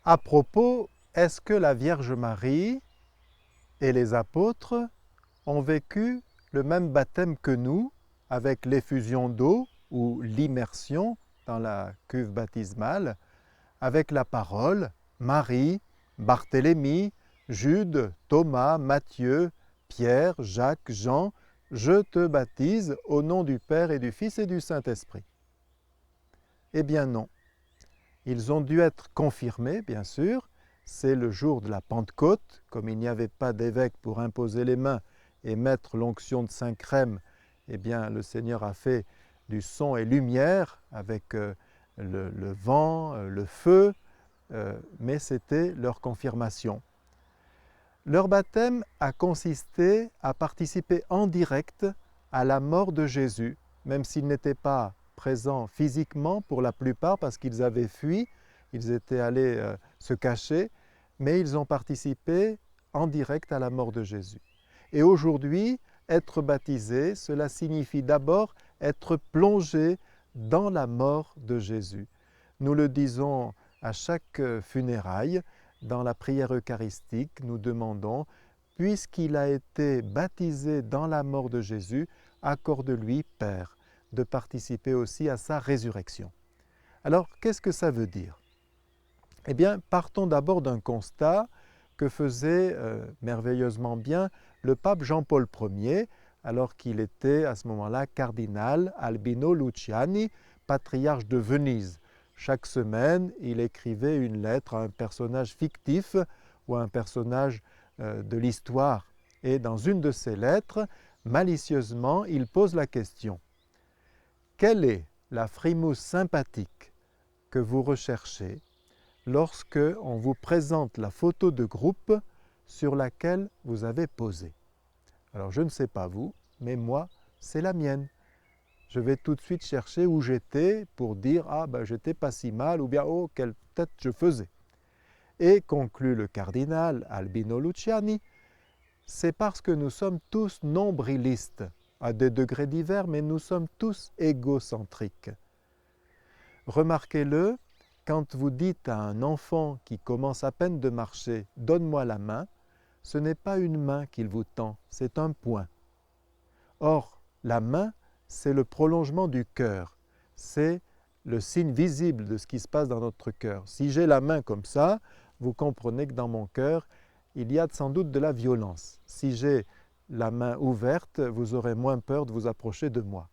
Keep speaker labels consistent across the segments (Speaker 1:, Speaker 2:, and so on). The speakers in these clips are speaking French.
Speaker 1: À propos, est-ce que la Vierge Marie et les apôtres ont vécu le même baptême que nous, avec l'effusion d'eau ou l'immersion dans la cuve baptismale, avec la parole, Marie, Barthélemy, Jude, Thomas, Matthieu, Pierre, Jacques, Jean, je te baptise au nom du Père et du Fils et du Saint-Esprit. Eh bien non. Ils ont dû être confirmés, bien sûr. C'est le jour de la Pentecôte, comme il n'y avait pas d'évêque pour imposer les mains et mettre l'onction de Saint-Crème, eh bien le Seigneur a fait du son et lumière avec le vent, le feu, mais c'était leur confirmation. Leur baptême a consisté à participer en direct à la mort de Jésus, même s'ils n'étaient pas présents physiquement pour la plupart parce qu'ils avaient fui, ils étaient allés se cacher, mais ils ont participé en direct à la mort de Jésus. Et aujourd'hui, être baptisé, cela signifie d'abord être plongé dans la mort de Jésus. Nous le disons à chaque funérailles, dans la prière eucharistique, nous demandons, puisqu'il a été baptisé dans la mort de Jésus, accorde-lui, Père, de participer aussi à sa résurrection. Alors, qu'est-ce que ça veut dire? Eh bien, partons d'abord d'un constat que faisait merveilleusement bien le pape Jean-Paul Ier, alors qu'il était à ce moment-là cardinal Albino Luciani, patriarche de Venise. Chaque semaine, il écrivait une lettre à un personnage fictif ou à un personnage de l'histoire. Et dans une de ces lettres, malicieusement, il pose la question: quelle est la frimousse sympathique que vous recherchez lorsque on vous présente la photo de groupe sur laquelle vous avez posé? Alors je ne sais pas vous, mais moi, c'est la mienne. Je vais tout de suite chercher où j'étais pour dire « Ah, ben j'étais pas si mal » ou bien « Oh, quelle tête je faisais ». Et conclut le cardinal Albino Luciani, c'est parce que nous sommes tous nombrilistes, à des degrés divers, mais nous sommes tous égocentriques. Remarquez-le, quand vous dites à un enfant qui commence à peine de marcher « Donne-moi la main », ce n'est pas une main qu'il vous tend, c'est un poing. Or, la main, c'est le prolongement du cœur. C'est le signe visible de ce qui se passe dans notre cœur. Si j'ai la main comme ça, vous comprenez que dans mon cœur, il y a sans doute de la violence. Si j'ai la main ouverte, vous aurez moins peur de vous approcher de moi.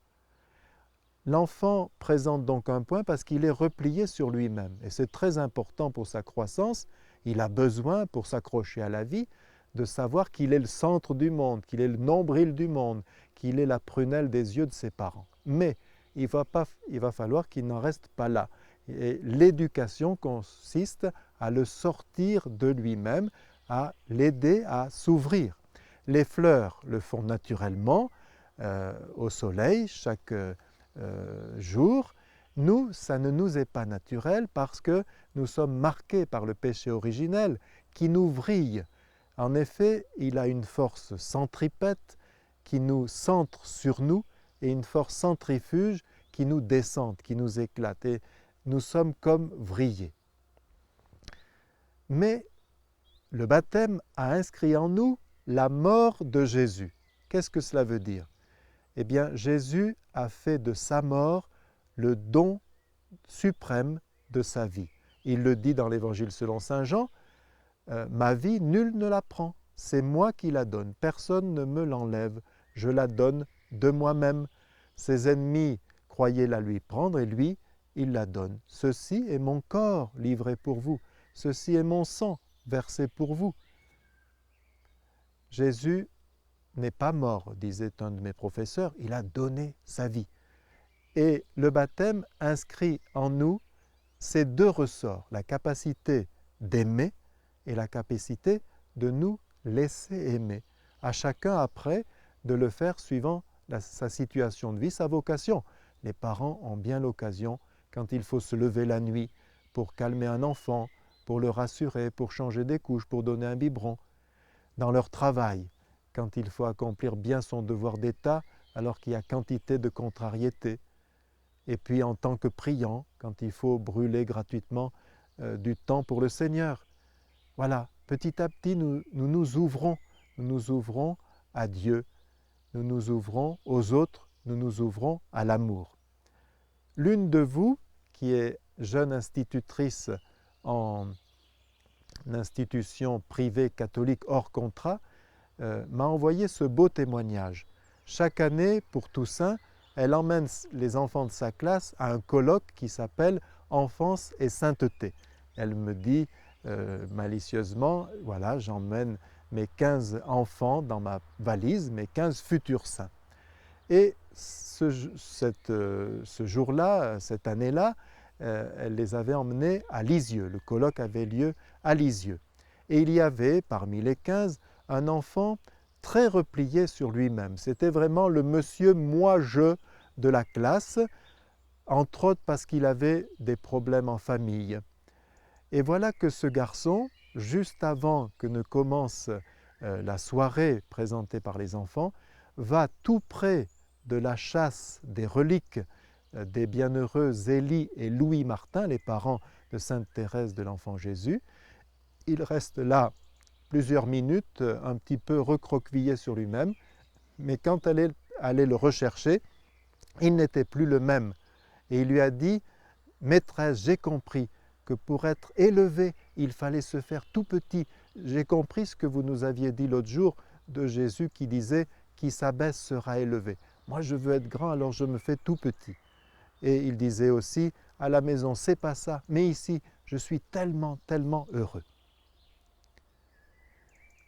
Speaker 1: L'enfant présente donc un point parce qu'il est replié sur lui-même. Et c'est très important pour sa croissance. Il a besoin, pour s'accrocher à la vie, de savoir qu'il est le centre du monde, qu'il est le nombril du monde, qu'il est la prunelle des yeux de ses parents. Mais il va falloir qu'il n'en reste pas là. Et l'éducation consiste à le sortir de lui-même, à l'aider à s'ouvrir. Les fleurs le font naturellement au soleil chaque jour. Nous, ça ne nous est pas naturel parce que nous sommes marqués par le péché originel qui nous vrille. En effet, il a une force centripète qui nous centre sur nous et une force centrifuge qui nous descend, qui nous éclate. Et nous sommes comme vrillés. Mais le baptême a inscrit en nous la mort de Jésus. Qu'est-ce que cela veut dire? Eh bien, Jésus a fait de sa mort le don suprême de sa vie. Il le dit dans l'Évangile selon saint Jean, ma vie, nul ne la prend. C'est moi qui la donne. Personne ne me l'enlève. Je la donne de moi-même. Ses ennemis croyaient la lui prendre et lui, il la donne. Ceci est mon corps livré pour vous. Ceci est mon sang versé pour vous. Jésus n'est pas mort, disait un de mes professeurs, il a donné sa vie. Et le baptême inscrit en nous ces deux ressorts, la capacité d'aimer et la capacité de nous laisser aimer. À chacun après de le faire suivant sa situation de vie, sa vocation. Les parents ont bien l'occasion, quand il faut se lever la nuit pour calmer un enfant, pour le rassurer, pour changer des couches, pour donner un biberon. Dans leur travail, quand il faut accomplir bien son devoir d'État alors qu'il y a quantité de contrariétés. Et puis en tant que priant, quand il faut brûler gratuitement du temps pour le Seigneur. Voilà, petit à petit, nous ouvrons à Dieu, nous nous ouvrons aux autres, nous nous ouvrons à l'amour. L'une de vous, qui est jeune institutrice en institution privée catholique hors contrat, m'a envoyé ce beau témoignage. Chaque année, pour Toussaint, elle emmène les enfants de sa classe à un colloque qui s'appelle « Enfance et sainteté ». Elle me dit malicieusement, voilà, j'emmène mes 15 enfants dans ma valise, mes 15 futurs saints. Et ce jour-là, cette année-là, elle les avait emmenés à Lisieux. Le colloque avait lieu à Lisieux. Et il y avait, parmi les 15, un enfant très replié sur lui-même. C'était vraiment le monsieur moi-je de la classe, entre autres parce qu'il avait des problèmes en famille. Et voilà que ce garçon, juste avant que ne commence la soirée présentée par les enfants, va tout près de la chasse des reliques des bienheureux Zélie et Louis Martin, les parents de Sainte Thérèse de l'Enfant Jésus. Il reste là plusieurs minutes, un petit peu recroquevillé sur lui-même, mais quand elle est allée le rechercher, il n'était plus le même. Et il lui a dit « Maîtresse, j'ai compris que pour être élevé, il fallait se faire tout petit. J'ai compris ce que vous nous aviez dit l'autre jour de Jésus qui disait « Qui s'abaisse sera élevé ». Moi, je veux être grand, alors je me fais tout petit. » Et il disait aussi « À la maison, c'est pas ça, mais ici, je suis tellement, tellement heureux. »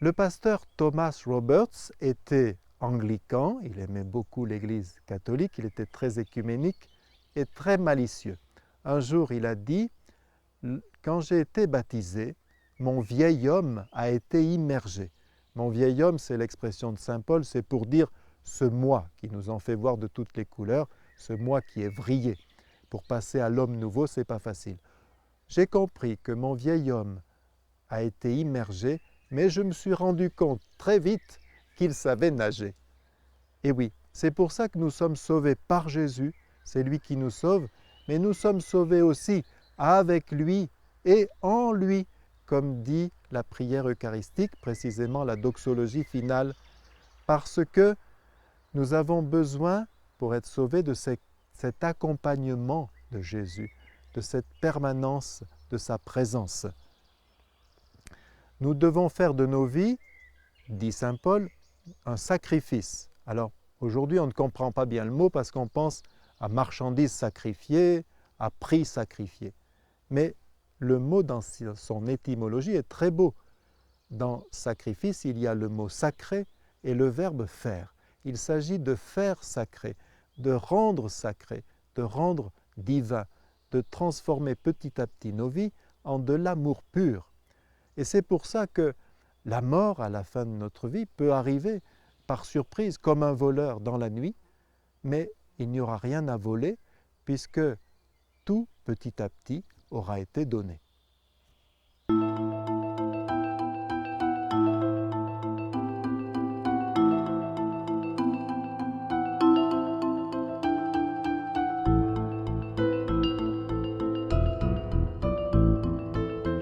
Speaker 1: Le pasteur Thomas Roberts était anglican, il aimait beaucoup l'Église catholique, il était très écuménique et très malicieux. Un jour, il a dit « Quand j'ai été baptisé, mon vieil homme a été immergé. » Mon vieil homme, c'est l'expression de saint Paul, c'est pour dire ce moi qui nous en fait voir de toutes les couleurs, ce moi qui est vrillé. Pour passer à l'homme nouveau, ce n'est pas facile. J'ai compris que mon vieil homme a été immergé, mais je me suis rendu compte très vite qu'il savait nager. Et oui, c'est pour ça que nous sommes sauvés par Jésus, c'est lui qui nous sauve, mais nous sommes sauvés aussi avec lui et en lui, comme dit la prière eucharistique, précisément la doxologie finale, parce que nous avons besoin, pour être sauvés, de cet accompagnement de Jésus, de cette permanence de sa présence. Nous devons faire de nos vies, dit saint Paul, un sacrifice. Alors, aujourd'hui, on ne comprend pas bien le mot parce qu'on pense à marchandises sacrifiées, à prix sacrifié. Mais le mot dans son étymologie est très beau. Dans sacrifice, il y a le mot sacré et le verbe faire. Il s'agit de faire sacré, de rendre sacré, de rendre divin, de transformer petit à petit nos vies en de l'amour pur. Et c'est pour ça que la mort à la fin de notre vie peut arriver par surprise comme un voleur dans la nuit, mais il n'y aura rien à voler puisque tout petit à petit aura été donné.